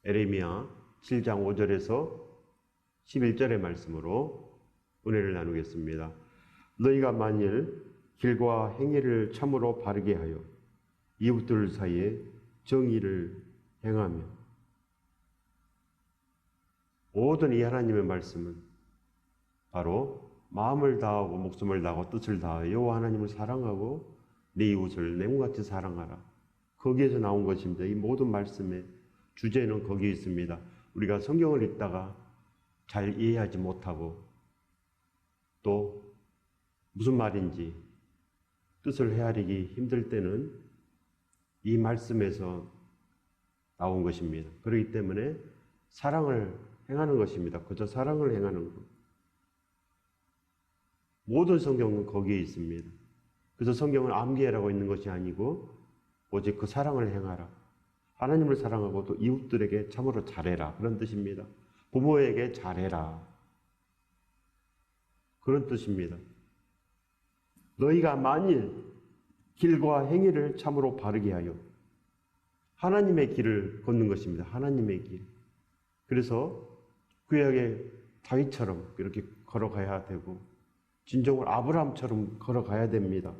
에레미야 7장 5절에서 11절의 말씀으로 은혜를 나누겠습니다. 너희가 만일 길과 행위를 참으로 바르게 하여 이웃들 사이에 정의를 행하며, 모든 이 하나님의 말씀은 바로 마음을 다하고 목숨을 다하고 뜻을 다하여 여호와 하나님을 사랑하고 내 이웃을 내 몸같이 사랑하라. 거기에서 나온 것입니다. 이 모든 말씀의 주제는 거기에 있습니다. 우리가 성경을 읽다가 잘 이해하지 못하고 또 무슨 말인지 뜻을 헤아리기 힘들 때는 이 말씀에서 나온 것입니다. 그렇기 때문에 사랑을 행하는 것입니다. 그저 사랑을 행하는 것. 모든 성경은 거기에 있습니다. 그래서 성경은 암기하라고 있는 것이 아니고 오직 그 사랑을 행하라. 하나님을 사랑하고 또 이웃들에게 참으로 잘해라. 그런 뜻입니다. 부모에게 잘해라. 그런 뜻입니다. 너희가 만일 길과 행위를 참으로 바르게 하여, 하나님의 길을 걷는 것입니다. 하나님의 길. 그래서 구약의 다윗처럼 이렇게 걸어가야 되고 진정으로 아브라함처럼 걸어가야 됩니다.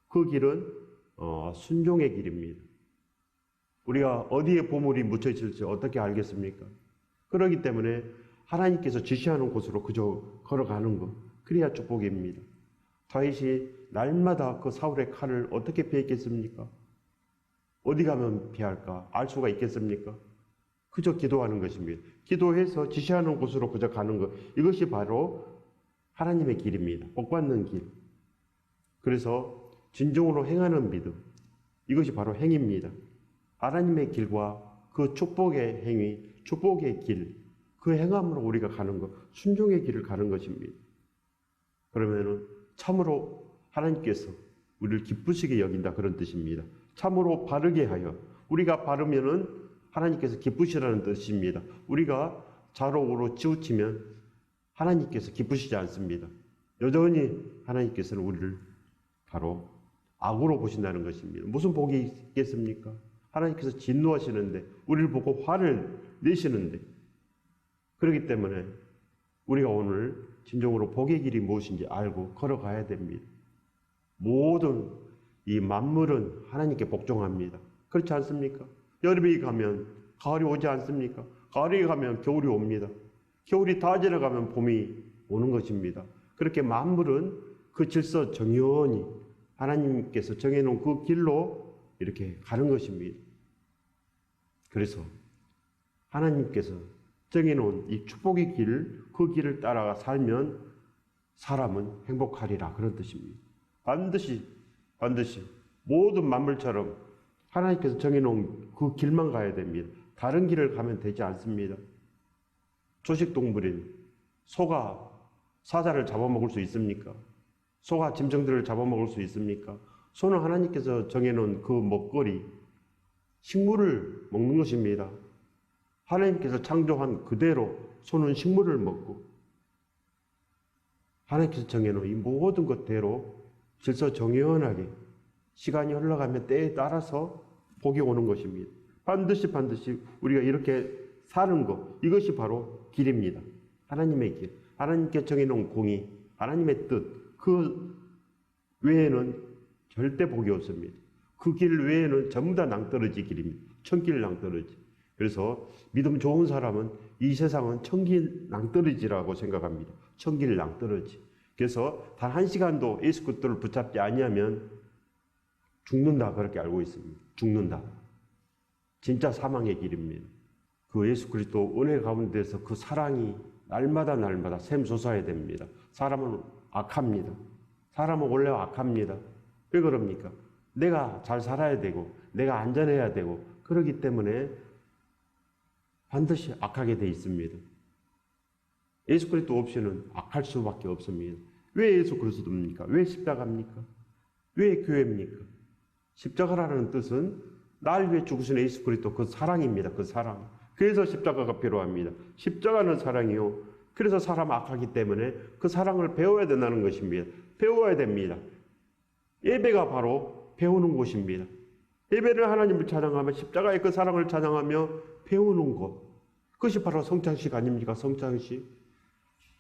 그 길은 순종의 길입니다. 우리가 어디에 보물이 묻혀 있을지 어떻게 알겠습니까? 그렇기 때문에 하나님께서 지시하는 곳으로 그저 걸어가는 것, 그래야 축복입니다. 다윗이 날마다 그 사울의 칼을 어떻게 피했겠습니까? 어디 가면 피할까? 알 수가 있겠습니까? 그저 기도하는 것입니다. 기도해서 지시하는 곳으로 그저 가는 것, 이것이 바로 하나님의 길입니다. 복받는 길. 그래서 진정으로 행하는 믿음, 이것이 바로 행입니다. 하나님의 길과 그 축복의 행위, 축복의 길, 그 행함으로 우리가 가는 것, 순종의 길을 가는 것입니다. 그러면은 참으로 하나님께서 우리를 기쁘시게 여긴다, 그런 뜻입니다. 참으로 바르게 하여, 우리가 바르면은 하나님께서 기쁘시라는 뜻입니다. 우리가 좌로우로 치우치면 하나님께서 기쁘시지 않습니다. 여전히 하나님께서는 우리를 바로 악으로 보신다는 것입니다. 무슨 복이 있겠습니까? 하나님께서 진노하시는데, 우리를 보고 화를 내시는데, 그렇기 때문에 우리가 오늘 진정으로 복의 길이 무엇인지 알고 걸어가야 됩니다. 모든 이 만물은 하나님께 복종합니다. 그렇지 않습니까? 여름이 가면 가을이 오지 않습니까? 가을이 가면 겨울이 옵니다. 겨울이 다 지나가면 봄이 오는 것입니다. 그렇게 만물은 그 질서 정연히 하나님께서 정해놓은 그 길로 이렇게 가는 것입니다. 그래서 하나님께서 정해놓은 이 축복의 길, 그 길을 따라가 살면 사람은 행복하리라, 그런 뜻입니다. 반드시 모든 만물처럼 하나님께서 정해놓은 그 길만 가야 됩니다. 다른 길을 가면 되지 않습니다. 초식동물인 소가 사자를 잡아먹을 수 있습니까? 소가 짐승들을 잡아먹을 수 있습니까? 소는 하나님께서 정해놓은 그 먹거리, 식물을 먹는 것입니다. 하나님께서 창조한 그대로 소는 식물을 먹고, 하나님께서 정해놓은 이 모든 것대로 질서 정연하게 시간이 흘러가면 때에 따라서 복이 오는 것입니다. 반드시 우리가 이렇게 사는 것, 이것이 바로 길입니다. 하나님의 길, 하나님께 정해놓은 공의, 하나님의 뜻, 그 외에는 절대 복이 없습니다. 그 길 외에는 전부 다 낭떠러지 길입니다. 천길 낭떠러지. 그래서 믿음 좋은 사람은 이 세상은 천길 낭떠러지라고 생각합니다. 천길 낭떠러지. 그래서 단 한 시간도 예수 그리스도를 붙잡지 아니하면 죽는다, 그렇게 알고 있습니다. 죽는다. 진짜 사망의 길입니다. 그 예수 그리스도 은혜 가운데서 그 사랑이 날마다 샘솟아야 됩니다. 사람은 악합니다. 사람은 원래 악합니다. 왜 그럽니까? 내가 잘 살아야 되고 내가 안전해야 되고 그러기 때문에 반드시 악하게 돼 있습니다. 예수 그리스도 없이는 악할 수밖에 없습니다. 왜 예수 그리스도입니까? 왜 십자가입니까? 왜 교회입니까? 십자가라는 뜻은 날 위해 죽으신 예수 그리스도 그 사랑입니다. 그 사랑. 그래서 십자가가 필요합니다. 십자가는 사랑이요. 그래서 사람 악하기 때문에 그 사랑을 배워야 된다는 것입니다. 배워야 됩니다. 예배가 바로 배우는 곳입니다. 예배를 하나님을 찬양하며 십자가의 그 사랑을 찬양하며 배우는 것. 그것이 바로 성찬식 아닙니까? 성찬식.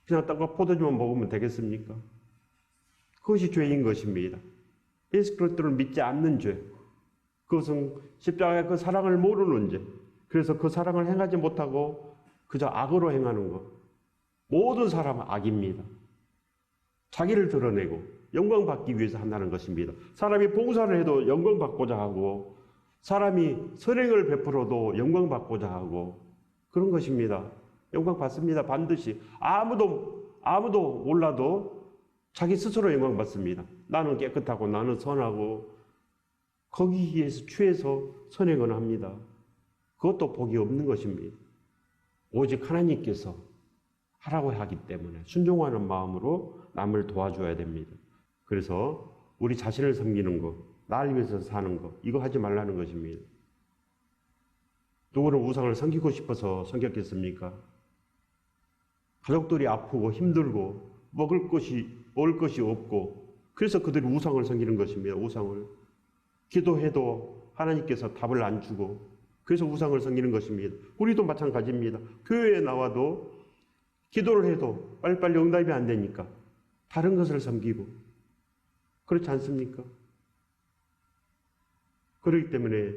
그냥 떡과 포도주만 먹으면 되겠습니까? 그것이 죄인 것입니다. 예수 그리스도를 믿지 않는 죄. 그것은 십자가의 그 사랑을 모르는 죄. 그래서 그 사랑을 행하지 못하고 그저 악으로 행하는 것. 모든 사람은 악입니다. 자기를 드러내고 영광받기 위해서 한다는 것입니다. 사람이 봉사를 해도 영광받고자 하고 사람이 선행을 베풀어도 영광받고자 하고 그런 것입니다. 영광받습니다. 반드시. 아무도 몰라도 자기 스스로 영광받습니다. 나는 깨끗하고 나는 선하고 거기에서 취해서 선행을 합니다. 그것도 복이 없는 것입니다. 오직 하나님께서 하라고 하기 때문에 순종하는 마음으로 남을 도와줘야 됩니다. 그래서 우리 자신을 섬기는 것, 나를 위해서 사는 것, 이거 하지 말라는 것입니다. 누구는 우상을 섬기고 싶어서 섬겼겠습니까? 가족들이 아프고 힘들고 먹을 것이 없고 그래서 그들이 우상을 섬기는 것입니다. 우상을. 기도해도 하나님께서 답을 안 주고 그래서 우상을 섬기는 것입니다. 우리도 마찬가지입니다. 교회에 나와도 기도를 해도 빨리빨리 응답이 안 되니까 다른 것을 섬기고 그렇지 않습니까? 그렇기 때문에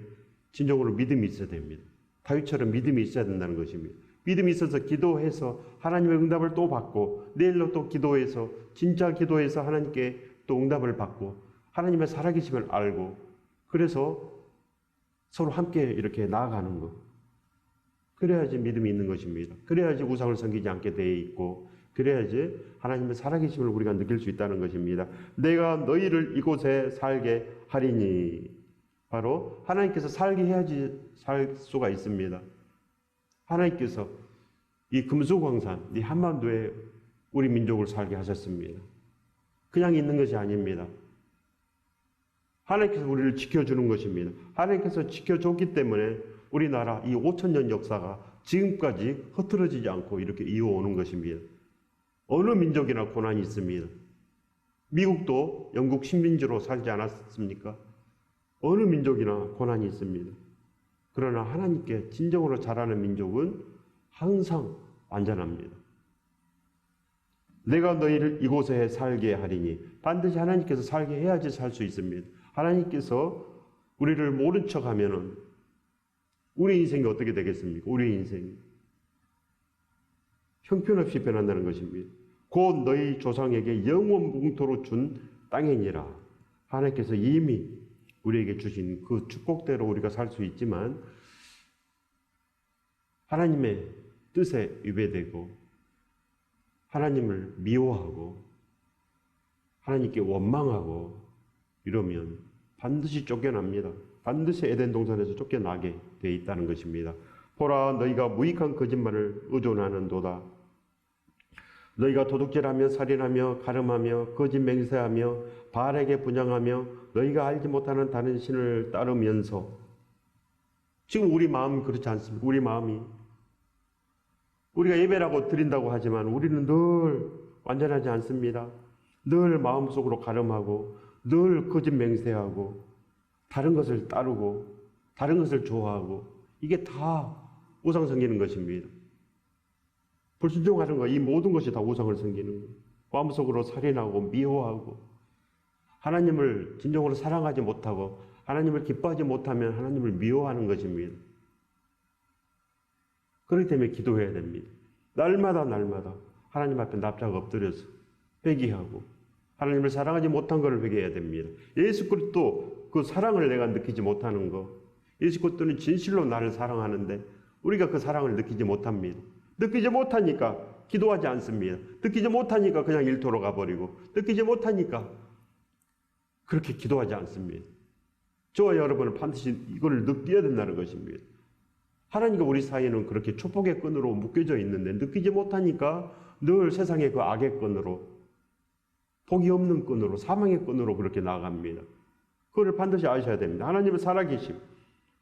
진정으로 믿음이 있어야 됩니다. 다윗처럼 믿음이 있어야 된다는 것입니다. 믿음이 있어서 기도해서 하나님의 응답을 또 받고 내일로 또 기도해서 진짜 기도해서 하나님께 또 응답을 받고 하나님의 살아계심을 알고 그래서 서로 함께 이렇게 나아가는 것. 그래야지 믿음이 있는 것입니다. 그래야지 우상을 섬기지 않게 되어 있고 그래야지 하나님의 살아계심을 우리가 느낄 수 있다는 것입니다. 내가 너희를 이곳에 살게 하리니 바로 하나님께서 살게 해야지 살 수가 있습니다. 하나님께서 이 금수광산, 이 한반도에 우리 민족을 살게 하셨습니다. 그냥 있는 것이 아닙니다. 하나님께서 우리를 지켜주는 것입니다. 하나님께서 지켜줬기 때문에 우리나라 이 5,000년 역사가 지금까지 흐트러지지 않고 이렇게 이어오는 것입니다. 어느 민족이나 고난이 있습니다. 미국도 영국 식민지로 살지 않았습니까? 어느 민족이나 고난이 있습니다. 그러나 하나님께 진정으로 잘하는 민족은 항상 안전합니다. 내가 너희를 이곳에 살게 하리니 반드시 하나님께서 살게 해야지 살 수 있습니다. 하나님께서 우리를 모른 척하면은 우리 인생이 어떻게 되겠습니까? 우리 인생이 형편없이 변한다는 것입니다. 곧 너희 조상에게 영원 뭉토로 준 땅이니라. 하나님께서 이미 우리에게 주신 그 축복대로 우리가 살 수 있지만 하나님의 뜻에 위배되고 하나님을 미워하고 하나님께 원망하고 이러면 반드시 쫓겨납니다. 반드시 에덴 동산에서 쫓겨나게 되어 있다는 것입니다. 보라, 너희가 무익한 거짓말을 의존하는도다. 너희가 도둑질하며 살인하며 가늠하며 거짓 맹세하며 바알에게 분향하며 너희가 알지 못하는 다른 신을 따르면서 지금 우리 마음이 그렇지 않습니까? 우리 마음이 우리가 예배라고 드린다고 하지만 우리는 늘 완전하지 않습니다. 늘 마음속으로 가늠하고 늘 거짓 맹세하고 다른 것을 따르고 다른 것을 좋아하고 이게 다 우상 섬기는 것입니다. 불순종하는 거, 이 모든 것이 다 우상을 섬기는 거예요. 마음속으로 살인하고 미워하고 하나님을 진정으로 사랑하지 못하고 하나님을 기뻐하지 못하면 하나님을 미워하는 것입니다. 그렇기 때문에 기도해야 됩니다. 날마다 하나님 앞에 납작 엎드려서 회개하고 하나님을 사랑하지 못한 것을 회개해야 됩니다. 예수 그리스도 그 사랑을 내가 느끼지 못하는 것, 예수 그리스도는 진실로 나를 사랑하는데 우리가 그 사랑을 느끼지 못합니다. 느끼지 못하니까 기도하지 않습니다. 느끼지 못하니까 그냥 일터로 가버리고 느끼지 못하니까 그렇게 기도하지 않습니다. 저와 여러분은 반드시 이걸 느껴야 된다는 것입니다. 하나님과 우리 사이에는 그렇게 축복의 끈으로 묶여져 있는데 느끼지 못하니까 늘 세상의 그 악의 끈으로 복이 없는 끈으로 사망의 끈으로 그렇게 나아갑니다. 그걸 반드시 아셔야 됩니다. 하나님의 살아계심을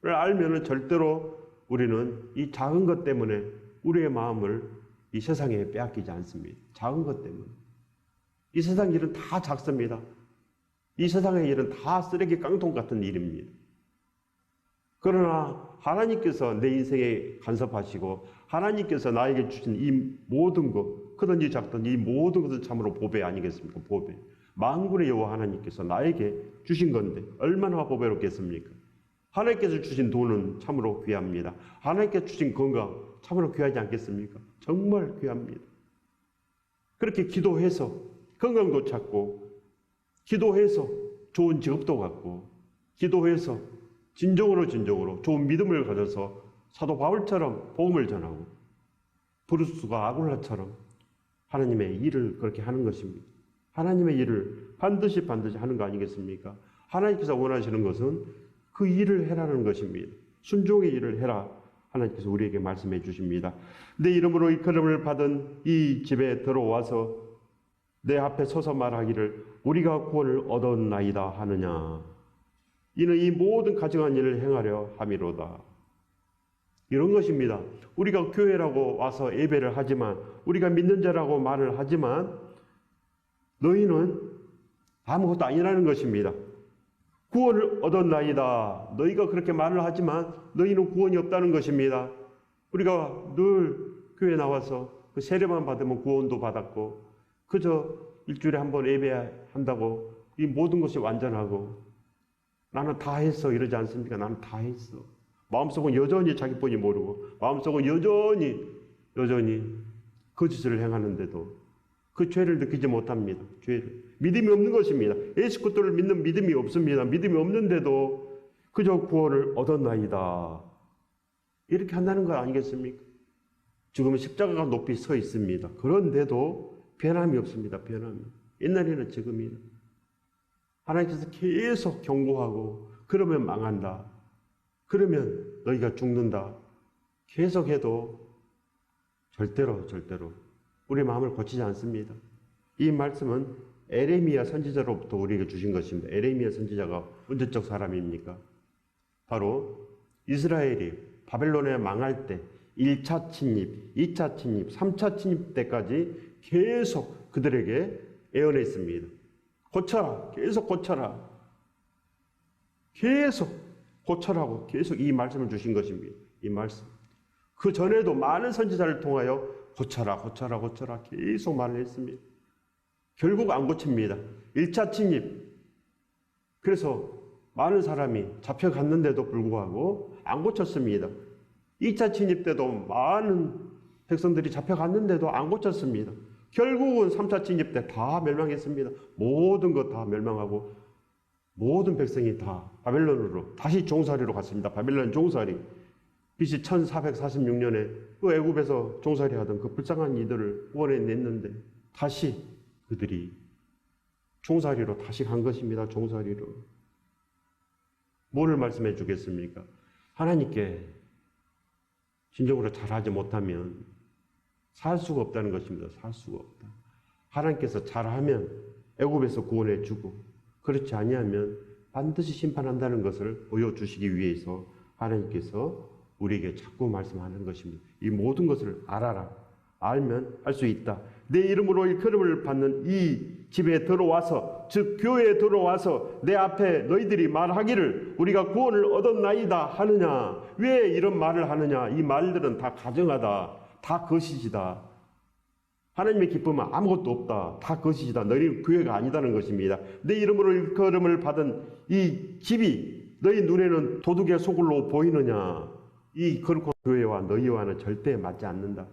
알면은 절대로 우리는 이 작은 것 때문에 우리의 마음을 이 세상에 빼앗기지 않습니다. 작은 것 때문에. 이 세상 일은 다 작습니다. 이 세상의 일은 다 쓰레기 깡통 같은 일입니다. 그러나 하나님께서 내 인생에 간섭하시고 하나님께서 나에게 주신 이 모든 것, 크든지 작든지 이 모든 것은 참으로 보배 아니겠습니까? 보배. 만군의 여호와 하나님께서 나에게 주신 건데 얼마나 보배롭겠습니까? 하나님께서 주신 돈은 참으로 귀합니다. 하나님께서 주신 건강 참으로 귀하지 않겠습니까? 정말 귀합니다. 그렇게 기도해서 건강도 찾고, 기도해서 좋은 직업도 갖고, 기도해서 진정으로 좋은 믿음을 가져서 사도 바울처럼 복음을 전하고, 브루스가 아굴라처럼 하나님의 일을 그렇게 하는 것입니다. 하나님의 일을 반드시 하는 거 아니겠습니까? 하나님께서 원하시는 것은 그 일을 해라는 것입니다. 순종의 일을 해라. 하나님께서 우리에게 말씀해 주십니다. 내 이름으로 일컬음을 받은 이 집에 들어와서 내 앞에 서서 말하기를 우리가 구원을 얻었나이다 하느냐. 이는 이 모든 가증한 일을 행하려 함이로다. 이런 것입니다. 우리가 교회라고 와서 예배를 하지만, 우리가 믿는 자라고 말을 하지만 너희는 아무것도 아니라는 것입니다. 구원을 얻었나이다. 너희가 그렇게 말을 하지만 너희는 구원이 없다는 것입니다. 우리가 늘 교회 나와서 그 세례만 받으면 구원도 받았고, 그저 일주일에 한 번 예배한다고 이 모든 것이 완전하고, 나는 다 했어 이러지 않습니까? 나는 다 했어. 마음속은 여전히 자기뿐이 모르고, 마음속은 여전히 거짓을 행하는데도 그 죄를 느끼지 못합니다. 죄를. 믿음이 없는 것입니다. 예수 그리스도를 믿는 믿음이 없습니다. 믿음이 없는데도 그저 구원을 얻었나이다. 이렇게 한다는 거 아니겠습니까? 지금은 십자가가 높이 서 있습니다. 그런데도 변함이 없습니다. 변함이. 옛날에는 지금이나. 하나님께서 계속 경고하고, 그러면 망한다. 그러면 너희가 죽는다. 계속해도 절대로 우리 마음을 고치지 않습니다. 이 말씀은 에레미야 선지자로부터 우리에게 주신 것입니다. 에레미야 선지자가 언제적 사람입니까? 바로 이스라엘이 바벨론에 망할 때 1차 침입, 2차 침입, 3차 침입 때까지 계속 그들에게 애원했습니다. 고쳐라. 계속 고쳐라. 계속 고쳐라고 계속 이 말씀을 주신 것입니다. 이 말씀. 그 전에도 많은 선지자를 통하여 고쳐라 계속 말을 했습니다. 결국 안 고칩니다. 1차 침입. 그래서 많은 사람이 잡혀갔는데도 불구하고 안 고쳤습니다. 2차 침입 때도 많은 백성들이 잡혀갔는데도 안 고쳤습니다. 결국은 3차 침입 때 다 멸망했습니다. 모든 것 다 멸망하고 모든 백성이 다 바벨론으로 다시 종살이로 갔습니다. 바벨론 종살이. BC 1446년에 그 애굽에서 종살이 하던 그 불쌍한 이들을 구원해냈는데 다시 그들이 종살이로 다시 간 것입니다. 종살이로. 뭐를 말씀해 주겠습니까? 하나님께 진정으로 잘하지 못하면 살 수가 없다는 것입니다. 살 수가 없다. 하나님께서 잘하면 애굽에서 구원해 주고, 그렇지 아니하면 반드시 심판한다는 것을 보여주시기 위해서 하나님께서 우리에게 자꾸 말씀하는 것입니다. 이 모든 것을 알아라. 알면 할 수 있다. 내 이름으로 일컬음을 받는 이 집에 들어와서, 즉 교회에 들어와서 내 앞에 너희들이 말하기를 우리가 구원을 얻었나이다 하느냐. 왜 이런 말을 하느냐. 이 말들은 다 가정하다. 다 거시기다. 하나님의 기쁨은 아무것도 없다. 다 거시기다. 너희는 교회가 아니다는 것입니다. 내 이름으로 일컬음을 받은 이 집이 너희 눈에는 도둑의 소굴로 보이느냐. 이 거룩한 교회와 너희와는 절대 맞지 않는다.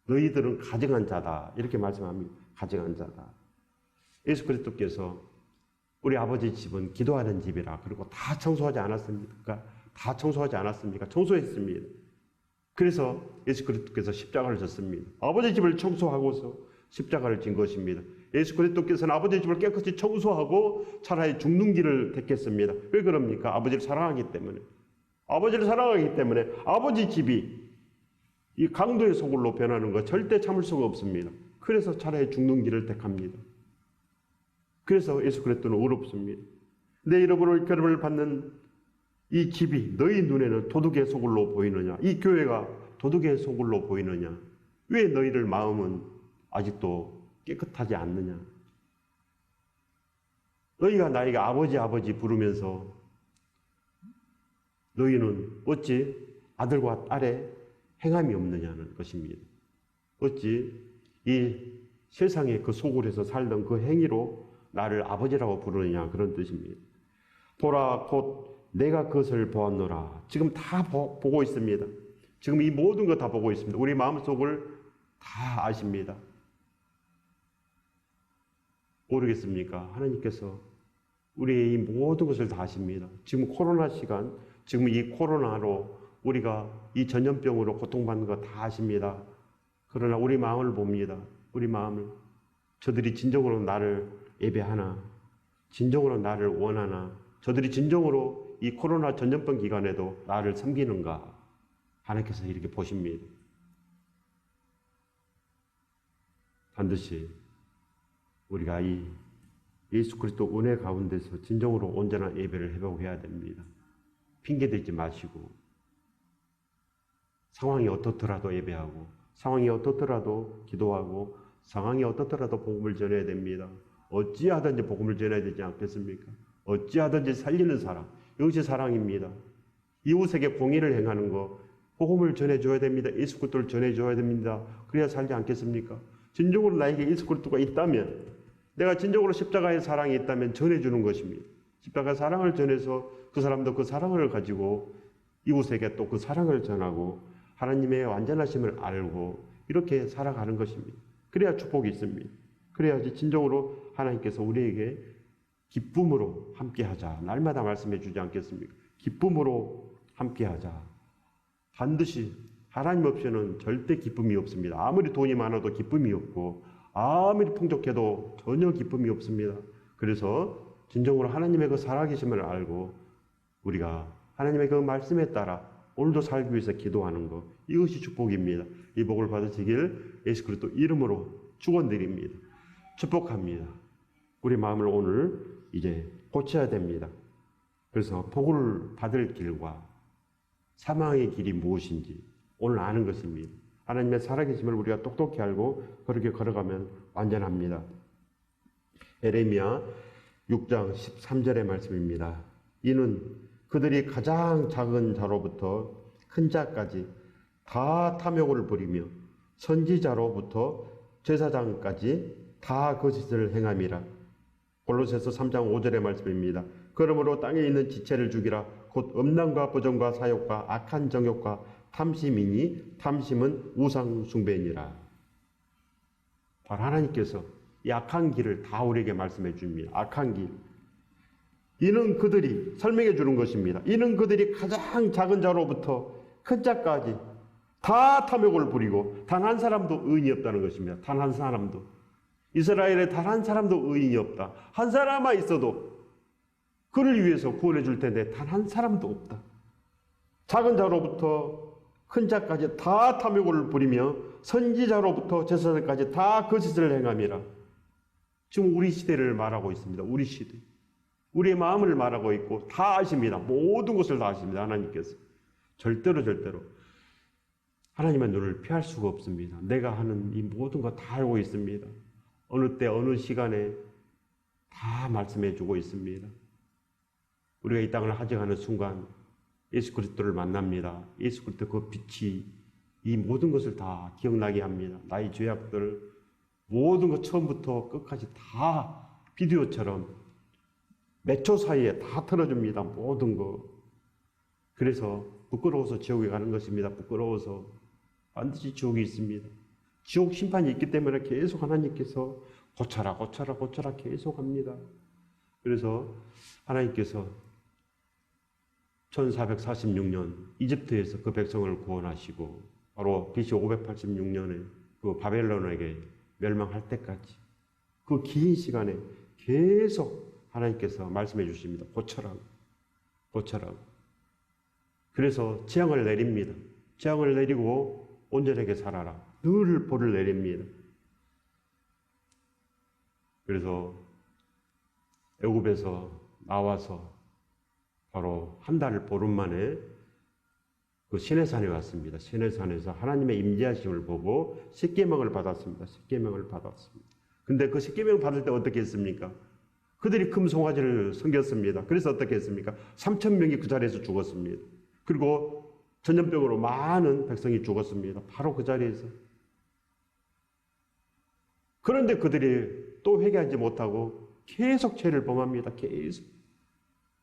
너희들은 가증한 자다. 이렇게 말씀합니다. 가증한 자다. 예수 그리스도께서 우리 아버지 집은 기도하는 집이라. 그리고 다 청소하지 않았습니까? 다 청소하지 않았습니까? 청소했습니다. 그래서 예수 그리스도께서 십자가를 졌습니다. 아버지 집을 청소하고서 십자가를 진 것입니다. 예수 그리스도께서는 아버지 집을 깨끗이 청소하고 차라리 죽는 길을 택했습니다. 왜 그럽니까? 아버지를 사랑하기 때문에. 아버지를 사랑하기 때문에 아버지 집이 이 강도의 소굴로 변하는 거 절대 참을 수가 없습니다. 그래서 차라리 죽는 길을 택합니다. 그래서 예수 그리스도는 어렵습니다. 내 이름으로 일컬음을 받는 이 집이 너희 눈에는 도둑의 소굴로 보이느냐? 이 교회가 도둑의 소굴로 보이느냐? 왜 너희들 마음은 아직도 깨끗하지 않느냐? 너희가 나에게 아버지 부르면서 너희는 어찌 아들과 딸의 행함이 없느냐는 것입니다. 어찌 이 세상의 그 소굴에서 살던 그 행위로 나를 아버지라고 부르느냐, 그런 뜻입니다. 보라 곧 내가 그것을 보았노라. 지금 다 보고 있습니다. 지금 이 모든 거 다 보고 있습니다. 우리 마음속을 다 아십니다. 모르겠습니까? 하나님께서 우리의 이 모든 것을 다 아십니다. 지금 코로나 시간, 지금 이 코로나로 우리가 이 전염병으로 고통받는 거 다 아십니다. 그러나 우리 마음을 봅니다. 우리 마음을. 저들이 진정으로 나를 예배하나? 진정으로 나를 원하나? 저들이 진정으로 이 코로나 전염병 기간에도 나를 섬기는가? 하나님께서 이렇게 보십니다. 반드시 우리가 이 예수 그리스도 은혜 가운데서 진정으로 온전한 예배를 회복해야 됩니다. 핑계대지 마시고, 상황이 어떻더라도 예배하고, 상황이 어떻더라도 기도하고, 상황이 어떻더라도 복음을 전해야 됩니다. 어찌하든지 복음을 전해야 되지 않겠습니까? 어찌하든지 살리는 사랑, 이것이 사랑입니다. 이웃에게 공의를 행하는 것, 복음을 전해줘야 됩니다. 예수 그리스도를 전해줘야 됩니다. 그래야 살지 않겠습니까? 진정으로 나에게 예수 그리스도가 있다면, 내가 진정으로 십자가의 사랑이 있다면 전해주는 것입니다. 십자가의 사랑을 전해서 그 사람도 그 사랑을 가지고 이웃에게 또 그 사랑을 전하고 하나님의 완전하심을 알고 이렇게 살아가는 것입니다. 그래야 축복이 있습니다. 그래야지 진정으로 하나님께서 우리에게 기쁨으로 함께하자, 날마다 말씀해 주지 않겠습니까? 기쁨으로 함께하자. 반드시 하나님 없이는 절대 기쁨이 없습니다. 아무리 돈이 많아도 기쁨이 없고 아무리 풍족해도 전혀 기쁨이 없습니다. 그래서 진정으로 하나님의 그 살아계심을 알고 우리가 하나님의 그 말씀에 따라 오늘도 살기 위해서 기도하는 것, 이것이 축복입니다. 이 복을 받으시길 예수 그리스도 이름으로 축원드립니다. 축복합니다. 우리 마음을 오늘 이제 고쳐야 됩니다. 그래서 복을 받을 길과 사망의 길이 무엇인지 오늘 아는 것입니다. 하나님의 살아계심을 우리가 똑똑히 알고 그렇게 걸어가면 완전합니다. 에레미야 6장 13절의 말씀입니다. 이는 그들이 가장 작은 자로부터 큰 자까지 다 탐욕을 부리며 선지자로부터 제사장까지 다 거짓을 행함이라. 골로새서 3장 5절의 말씀입니다. 그러므로 땅에 있는 지체를 죽이라. 곧 음란과 부정과 사욕과 악한 정욕과 탐심이니 탐심은 우상 숭배니라. 바로 하나님께서 이 악한 길을 다 우리에게 말씀해 줍니다. 악한 길. 이는 그들이 설명해 주는 것입니다. 이는 그들이 가장 작은 자로부터 큰 자까지 다 탐욕을 부리고 단 한 사람도 의인이 없다는 것입니다. 단 한 사람도. 이스라엘에 단 한 사람도 의인이 없다. 한 사람만 있어도 그를 위해서 구원해 줄 텐데 단 한 사람도 없다. 작은 자로부터 큰 자까지 다 탐욕을 부리며 선지자로부터 제사장까지 다 거짓을 행함이라. 지금 우리 시대를 말하고 있습니다. 우리 시대. 우리의 마음을 말하고 있고 다 아십니다. 모든 것을 다 아십니다. 하나님께서. 절대로 하나님의 눈을 피할 수가 없습니다. 내가 하는 이 모든 거 다 알고 있습니다. 어느 때 어느 시간에 다 말씀해 주고 있습니다. 우리가 이 땅을 하정하는 순간 예수 그리스도를 만납니다. 예수 그리스도 그 빛이 이 모든 것을 다 기억나게 합니다. 나의 죄악들 모든 것 처음부터 끝까지 다 비디오처럼 몇 초 사이에 다 틀어줍니다. 모든 거. 그래서 부끄러워서 지옥에 가는 것입니다. 부끄러워서. 반드시 지옥이 있습니다. 지옥 심판이 있기 때문에 계속 하나님께서 고쳐라 계속 합니다. 그래서 하나님께서 1446년 이집트에서 그 백성을 구원하시고 바로 BC 586년에 그 바벨론에게 멸망할 때까지 그 긴 시간에 계속 하나님께서 말씀해 주십니다. 고쳐라고. 그래서 재앙을 내립니다. 재앙을 내리고 온전하게 살아라. 늘 벌을 내립니다. 그래서 애굽에서 나와서 바로 한 달 보름 만에 그 시내산에 왔습니다. 시내산에서 하나님의 임재하심을 보고 십계명을 받았습니다. 십계명을 받았습니다. 근데 그 십계명 받을 때 어떻게 했습니까? 그들이 금송아지를 섬겼습니다. 그래서 어떻게 했습니까? 3,000명이 그 자리에서 죽었습니다. 그리고 전염병으로 많은 백성이 죽었습니다. 바로 그 자리에서. 그런데 그들이 또 회개하지 못하고 계속 죄를 범합니다. 계속.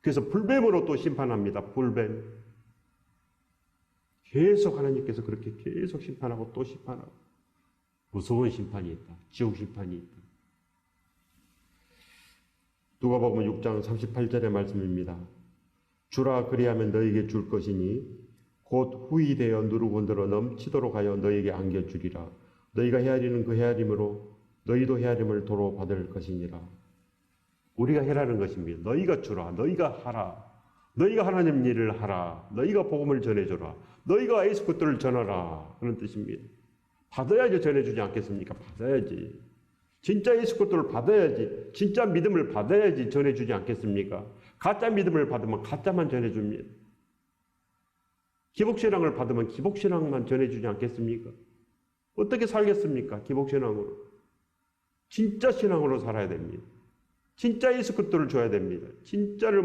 그래서 불뱀으로 또 심판합니다. 불뱀. 계속 하나님께서 그렇게 계속 심판하고 또 심판하고. 무서운 심판이 있다. 지옥 심판이 있다. 누가복음 6장 38절의 말씀입니다. 주라 그리하면 너에게 줄 것이니 곧 후이 되어 누르고 늘어 넘치도록 하여 너에게 안겨주리라. 너희가 헤아리는 그 헤아림으로 너희도 헤아림을 도로 받을 것이니라. 우리가 헤아리는 것입니다. 너희가 주라. 너희가 하라. 너희가 하나님 일을 하라. 너희가 복음을 전해줘라. 너희가 예수 그리스도를 전하라. 그런 뜻입니다. 받아야지 전해주지 않겠습니까? 받아야지. 진짜 예수 그리스도를 받아야지. 진짜 믿음을 받아야지 전해주지 않겠습니까? 가짜 믿음을 받으면 가짜만 전해줍니다. 기복신앙을 받으면 기복신앙만 전해주지 않겠습니까? 어떻게 살겠습니까? 기복신앙으로. 진짜 신앙으로 살아야 됩니다. 진짜 예수 그리스도를 줘야 됩니다. 진짜를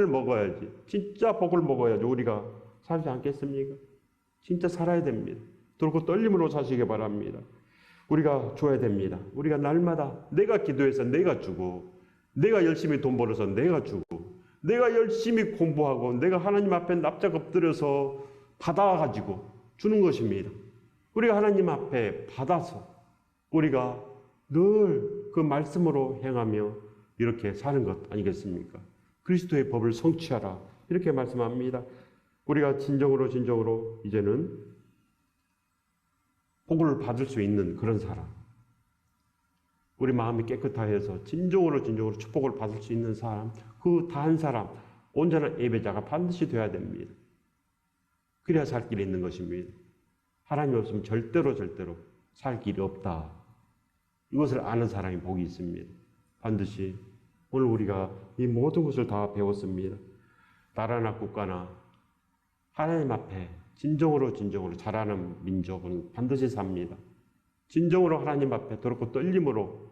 먹어야지. 진짜 복을 먹어야지 우리가 살지 않겠습니까? 진짜 살아야 됩니다. 그리고 떨림으로 사시기 바랍니다. 우리가 줘야 됩니다. 우리가 날마다 내가 기도해서 내가 주고, 내가 열심히 돈 벌어서 내가 주고, 내가 열심히 공부하고, 내가 하나님 앞에 납작 엎드려서 받아가지고 주는 것입니다. 우리가 하나님 앞에 받아서 우리가 늘 그 말씀으로 행하며 이렇게 사는 것 아니겠습니까? 그리스도의 법을 성취하라. 이렇게 말씀합니다. 우리가 진정으로 이제는 복을 받을 수 있는 그런 사람. 우리 마음이 깨끗하여서 진정으로 축복을 받을 수 있는 사람, 그 다한 사람, 온전한 예배자가 반드시 되어야 됩니다. 그래야 살 길이 있는 것입니다. 하나님 없으면 절대로 살 길이 없다. 이것을 아는 사람이 복이 있습니다. 반드시. 오늘 우리가 이 모든 것을 다 배웠습니다. 나라나 국가나 하나님 앞에 진정으로 잘하는 민족은 반드시 삽니다. 진정으로 하나님 앞에 더럽고 떨림으로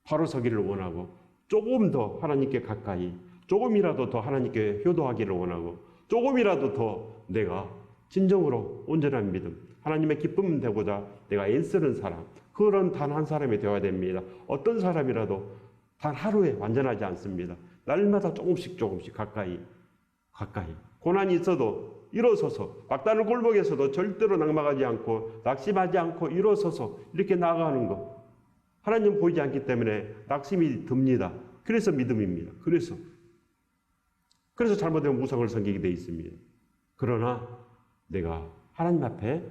바로 서기를 원하고, 조금 더 하나님께 가까이, 조금이라도 더 하나님께 효도하기를 원하고, 조금이라도 더 내가 진정으로 온전한 믿음, 하나님의 기쁨 되고자 내가 애쓰는 사람, 그런 단 한 사람이 되어야 됩니다. 어떤 사람이라도 단 하루에 완전하지 않습니다. 날마다 조금씩 가까이. 고난이 있어도 일어서서, 막다른 골목에서도 절대로 낙망하지 않고 낙심하지 않고 일어서서 이렇게 나아가는 것. 하나님 보이지 않기 때문에 낙심이 듭니다. 그래서 믿음입니다. 그래서 잘못된 우상을 섬기게 돼 있습니다. 그러나 내가 하나님 앞에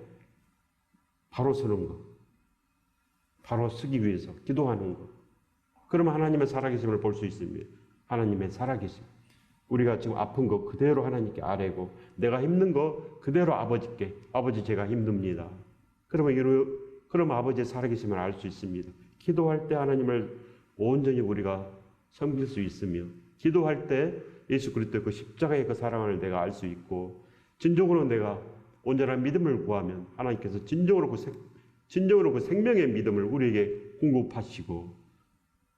바로 서는 것, 바로 서기 위해서 기도하는 것, 그러면 하나님의 살아계심을 볼 수 있습니다. 하나님의 살아계심. 우리가 지금 아픈 거 그대로 하나님께 아뢰고, 내가 힘든 거 그대로 아버지께, 아버지 제가 힘듭니다. 그러면 아버지의 살아계심을 알 수 있습니다. 기도할 때 하나님을 온전히 우리가 섬길 수 있으며, 기도할 때 예수 그리스도의 그 십자가의 그 사랑을 내가 알 수 있고, 진정으로 내가 온전한 믿음을 구하면 하나님께서 진정으로 그 생명의 믿음을 우리에게 공급하시고,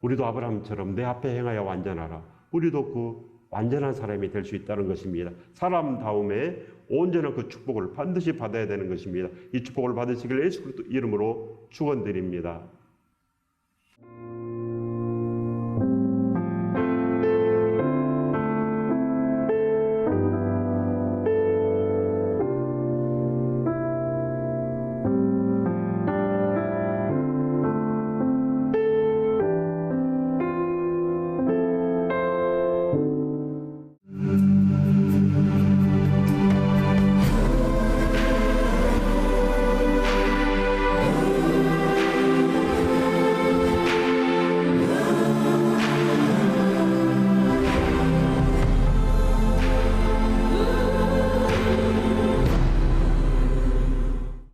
우리도 아브라함처럼 내 앞에 행하여 완전하라. 우리도 그 완전한 사람이 될 수 있다는 것입니다. 사람다움에 온전한 그 축복을 반드시 받아야 되는 것입니다. 이 축복을 받으시길 예수 그리스도 이름으로 축원드립니다.